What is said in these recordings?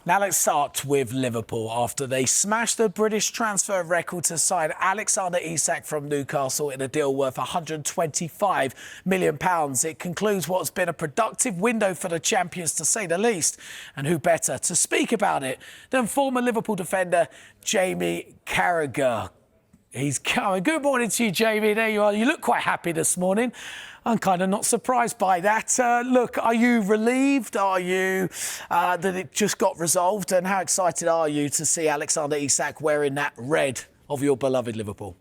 Now let's start with Liverpool after they smashed the British transfer record to sign Alexander Isak from Newcastle in a deal worth £125 million. It concludes what's been a productive window for the champions, to say the least. And who better to speak about it than former Liverpool defender Jamie Carragher. He's coming. Good morning to you, Jamie. There you are. You look quite happy this morning. I'm kind of not surprised by that. Look, are you relieved? Are you that it just got resolved? And how excited are you to see Alexander Isak wearing that red of your beloved Liverpool?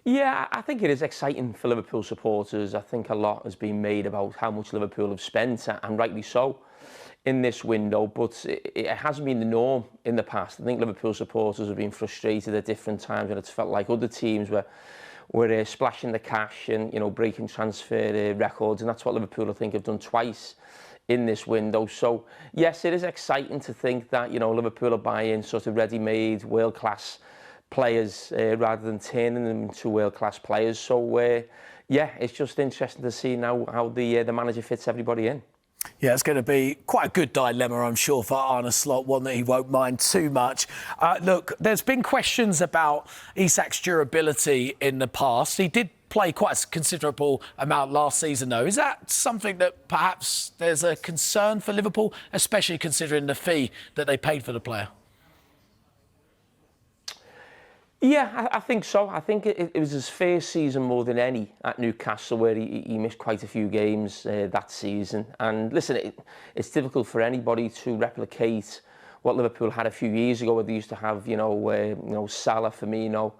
Yeah, I think it is exciting for Liverpool supporters. I think a lot has been made about how much Liverpool have spent, and rightly so, in this window, but it hasn't been the norm in the past. I think Liverpool supporters have been frustrated at different times, and it's felt like other teams were splashing the cash and, you know, breaking transfer records, and that's what Liverpool, I think, have done twice in this window. So yes, it is exciting to think that, you know, Liverpool are buying sort of ready-made world-class players rather than turning them into world-class players. So yeah, it's just interesting to see now how the manager fits everybody in. Yeah, it's going to be quite a good dilemma, I'm sure, for Arne Slot, one that he won't mind too much. Look, there's been questions about Isak's durability in the past. He did play quite a considerable amount last season, though. Is that something that perhaps there's a concern for Liverpool, especially considering the fee that they paid for the player? Yeah, I think so. I think it was his first season more than any at Newcastle, where he missed quite a few games that season. And listen, it's difficult for anybody to replicate what Liverpool had a few years ago, where they used to have, you know, Salah, Firmino,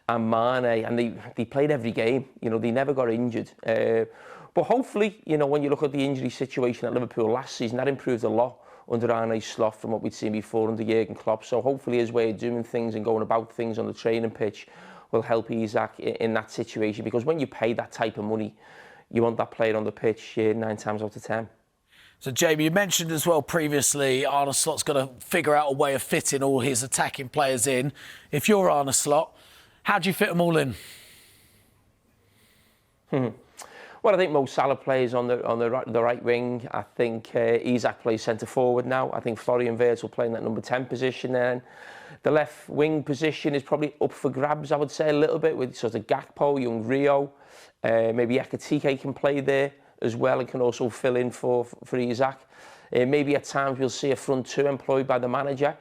and Mane, and they played every game. You know, they never got injured. But hopefully, you know, when you look at the injury situation at Liverpool last season, that improved a lot under Arne Slot from what we'd seen before under Jurgen Klopp. So hopefully his way of doing things and going about things on the training pitch will help Isak in that situation, because when you pay that type of money, you want that player on the pitch 9 times out of 10. So, Jamie, you mentioned as well previously Arne Slot's got to figure out a way of fitting all his attacking players in. If you're Arne Slot, how do you fit them all in? Well, I think Mo Salah plays on the right wing. I think Isak plays centre forward now. I think Florian Wirtz will play in that number 10 position. Then the left wing position is probably up for grabs, I would say, a little bit, with sort of Gakpo, young Rio. Maybe Ekitike can play there as well and can also fill in for Isak. Maybe at times we'll see a front two employed by the manager,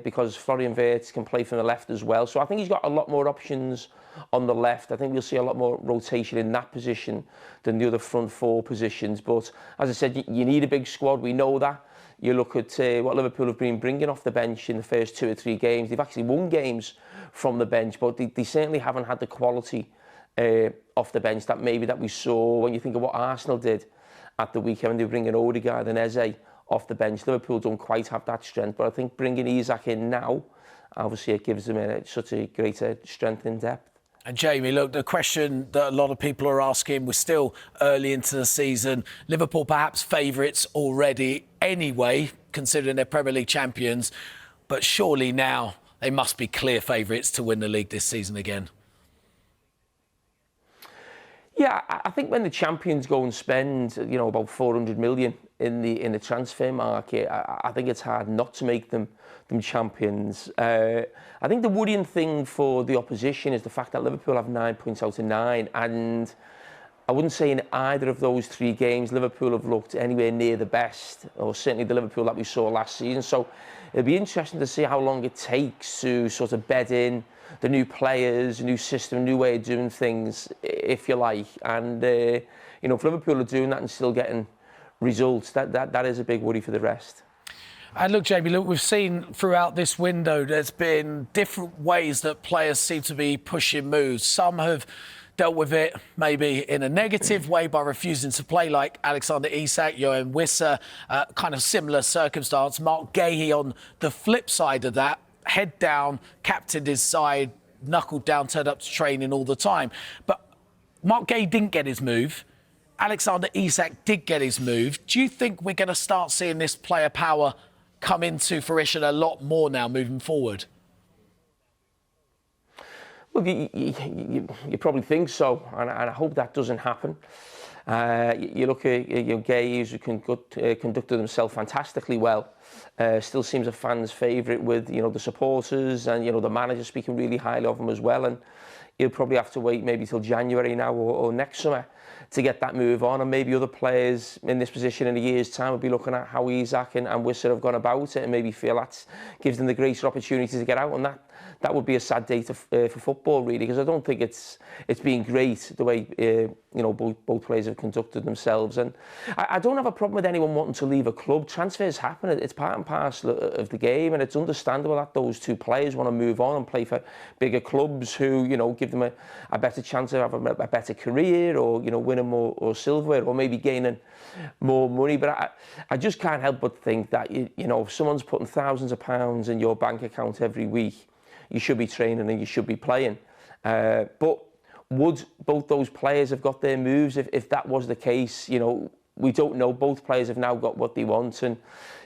because Florian Wirtz can play from the left as well. So I think he's got a lot more options on the left. I think we'll see a lot more rotation in that position than the other front four positions. But as I said, you need a big squad. We know that. You look at what Liverpool have been bringing off the bench in the first 2 or 3 games. They've actually won games from the bench, but they certainly haven't had the quality off the bench that we saw when you think of what Arsenal did at the weekend when they were bringing Odegaard and Eze off the bench. Liverpool don't quite have that strength, but I think bringing Isak in now, obviously it gives them such a greater strength in depth. And Jamie, look, the question that a lot of people are asking, we're still early into the season. Liverpool perhaps favourites already anyway, considering they're Premier League champions. But surely now they must be clear favourites to win the league this season again. Yeah, I think when the champions go and spend, you know, about 400 million in the transfer market, I think it's hard not to make them champions. I think the worrying thing for the opposition is the fact that Liverpool have 9 points out of 9, and I wouldn't say in either of those 3 games Liverpool have looked anywhere near the best, or certainly the Liverpool that we saw last season. So it'll be interesting to see how long it takes to sort of bed in the new players, new system, new way of doing things, if you like. And you know, if Liverpool are doing that and still getting results, that is a big worry for the rest. And look, Jamie, look, we've seen throughout this window there's been different ways that players seem to be pushing moves. Some have dealt with it maybe in a negative way by refusing to play, like Alexander Isak, Johan Wissa, kind of similar circumstance. Marc Guehi on the flip side of that, head down, captained his side, knuckled down, turned up to training all the time. But Marc Guehi didn't get his move. Alexander Isak did get his move. Do you think we're going to start seeing this player power come into fruition a lot more now moving forward? Well, you probably think so, and I hope that doesn't happen. You look at Guehi, who conducted himself fantastically well. Still seems a fan's favourite with the supporters, and the manager speaking really highly of him as well. And he'll probably have to wait maybe till January now or next summer to get that move on, and maybe other players in this position in a year's time will be looking at how Isak and Wissa have gone about it, and maybe feel that gives them the greater opportunity to get out. And that would be a sad day for football, really, because I don't think it's been great the way both players have conducted themselves. And I don't have a problem with anyone wanting to leave a club. Transfers happen; it's part and parcel of the game, and it's understandable that those two players want to move on and play for bigger clubs who give them a better chance of having a better career, or winning more or silverware, or maybe gaining more money. But I just can't help but think that if someone's putting thousands of pounds in your bank account every week, you should be training and you should be playing. But would both those players have got their moves if that was the case? We don't know. Both players have now got what they want, and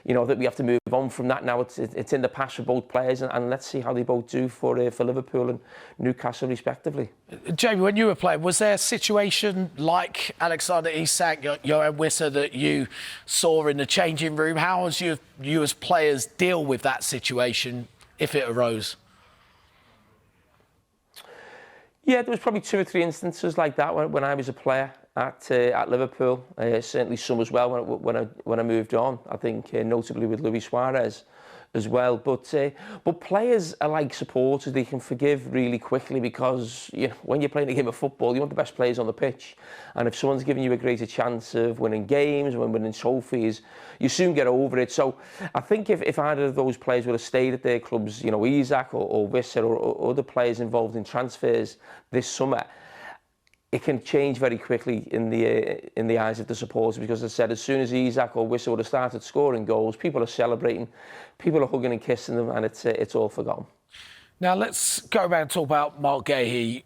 that we have to move on from that now. It's in the past for both players, and let's see how they both do for Liverpool and Newcastle respectively. Jamie, when you were playing, was there a situation like Alexander Isak, Johan Wissa, that you saw in the changing room? How was you as players deal with that situation if it arose? Yeah, there was probably 2 or 3 instances like that when I was a player at Liverpool. Certainly some as well when I moved on. I think notably with Luis Suarez as well. But players are like supporters; they can forgive really quickly, because when you're playing a game of football, you want the best players on the pitch. And if someone's giving you a greater chance of winning games, when winning trophies, you soon get over it. So I think if either of those players would have stayed at their clubs, Isak or Wissa or other players involved in transfers this summer, it can change very quickly in the eyes of the supporters, because as I said, as soon as Isak or Wissa would have started scoring goals, people are celebrating, people are hugging and kissing them, and it's all forgotten. Now let's go back and talk about Marc Guehi.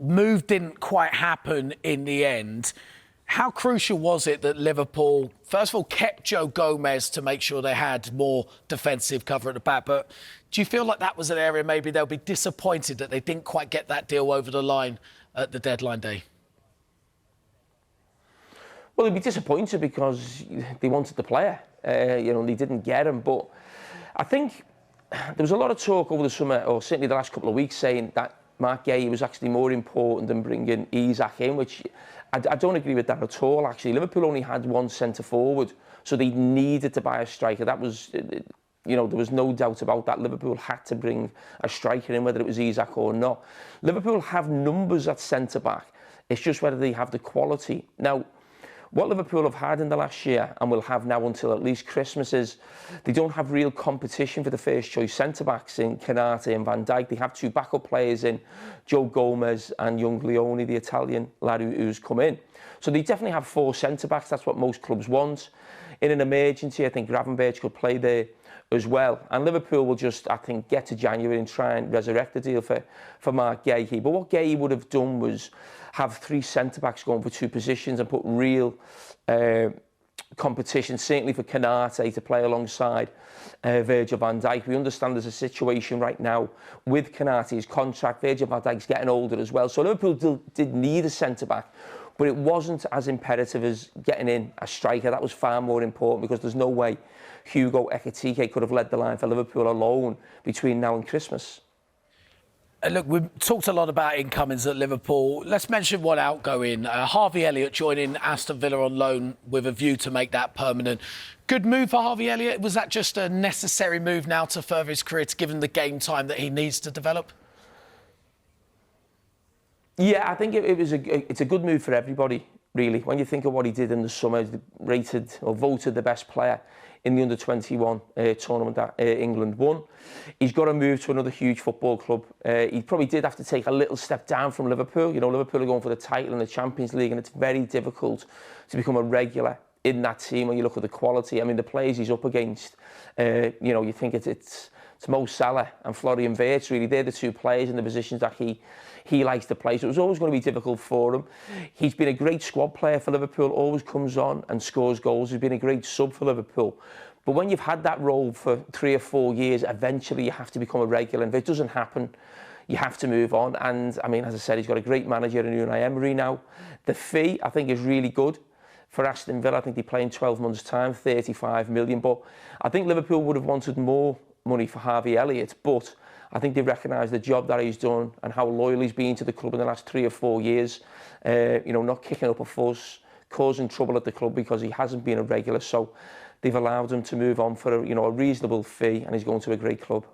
Move didn't quite happen in the end. How crucial was it that Liverpool, first of all, kept Joe Gomez to make sure they had more defensive cover at the back? But do you feel like that was an area maybe they'll be disappointed that they didn't quite get that deal over the line at the deadline day? Well, they'd be disappointed because they wanted the player. They didn't get him. But I think there was a lot of talk over the summer, or certainly the last couple of weeks, saying that Marc Guehi was actually more important than bringing Isak in, which I don't agree with that at all, actually. Liverpool only had one centre-forward, so they needed to buy a striker. That was, there was no doubt about that. Liverpool had to bring a striker in, whether it was Isak or not. Liverpool have numbers at centre-back. It's just whether they have the quality. Now, what Liverpool have had in the last year, and will have now until at least Christmas, is they don't have real competition for the first choice centre-backs in Canate and Van Dijk. They have 2 backup players in Joe Gomez and young Leone, the Italian lad who's come in. So they definitely have 4 centre-backs. That's what most clubs want. In an emergency, I think Gravenberch could play there as well. And Liverpool will just, I think, get to January and try and resurrect the deal for Marc Guehi. But what Guehi would have done was have 3 centre-backs going for 2 positions and put real competition, certainly for Canate to play alongside Virgil van Dijk. We understand there's a situation right now with Canate's contract. Virgil van Dijk's getting older as well. So Liverpool did need a centre-back, but it wasn't as imperative as getting in a striker. That was far more important, because there's no way Hugo Ekitike could have led the line for Liverpool alone between now and Christmas. Look, we've talked a lot about incomings at Liverpool. Let's mention one outgoing. Harvey Elliott joining Aston Villa on loan with a view to make that permanent. Good move for Harvey Elliott. Was that just a necessary move now to further his career, to give him the game time that he needs to develop? Yeah, I think it's a good move for everybody, really. When you think of what he did in the summer, rated or voted the best player in the under-21 tournament that England won. He's got to move to another huge football club. He probably did have to take a little step down from Liverpool. Liverpool are going for the title in the Champions League, and it's very difficult to become a regular in that team when you look at the quality. I mean, the players he's up against, you think it's Mo Salah and Florian Wirtz, really. They're the 2 players in the positions that he likes to play. So it was always going to be difficult for him. He's been a great squad player for Liverpool, always comes on and scores goals. He's been a great sub for Liverpool. But when you've had that role for 3 or 4 years, eventually you have to become a regular. And if it doesn't happen, you have to move on. And I mean, as I said, he's got a great manager in Unai Emery now. The fee, I think, is really good for Aston Villa. I think they play in 12 months' time, 35 million. But I think Liverpool would have wanted more money for Harvey Elliott, but I think they recognise the job that he's done and how loyal he's been to the club in the last 3 or 4 years. You know, not kicking up a fuss, causing trouble at the club because he hasn't been a regular. So they've allowed him to move on for a reasonable fee, and he's going to a great club.